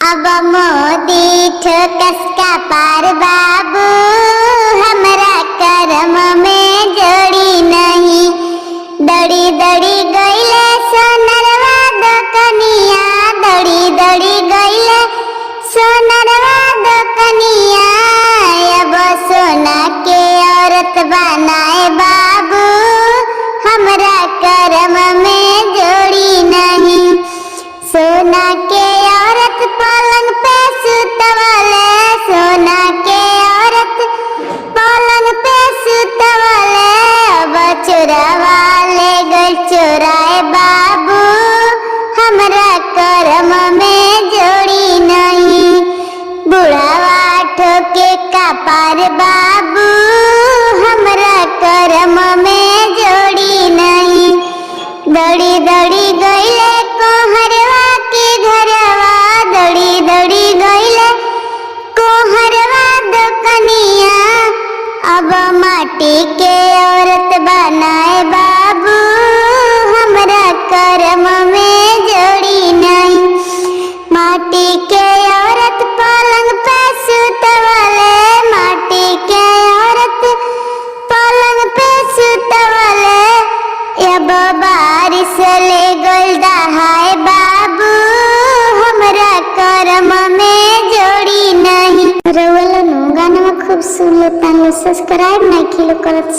अब मोदी ठोकस का पार बाबू, हमरा करम में जोड़ी नहीं। दड़ी दड़ी गईले सोनरवा दोकनिया, दड़ी दड़ी गईले सोनरवा दोकनिया। अब सोना के औरत बनाए बाबू, हमरा करम में जोड़ी नहीं। सोना के औरत पलंग पे सुतवले, सोना के औरत पलंग पे सुतवले। अब चोरावा ले गई चोराए बाबू, हमरा करम में जोड़ी नहीं। बुढ़ावा ठोके का पार बाबू, हमरा करम में जोड़ी नहीं। दड़ी दड़ी गईले कोहरवा के घरवा, दड़ी दड़ी गईले कोहरवा दोकनिया। अब माटी के औरत बनाए बाबू, हमरा करम में जोड़ी नहीं। माटी के औरत पलंग पे सुतवले, माटी के औरत पलंग पे सुतवले। अब बारिश ले गइल दहाए बाबू, हमरा करम में जोड़ी नहीं। रउआ गाना खूब सुन लेता, सब्सक्राइब नहीं किलो करत।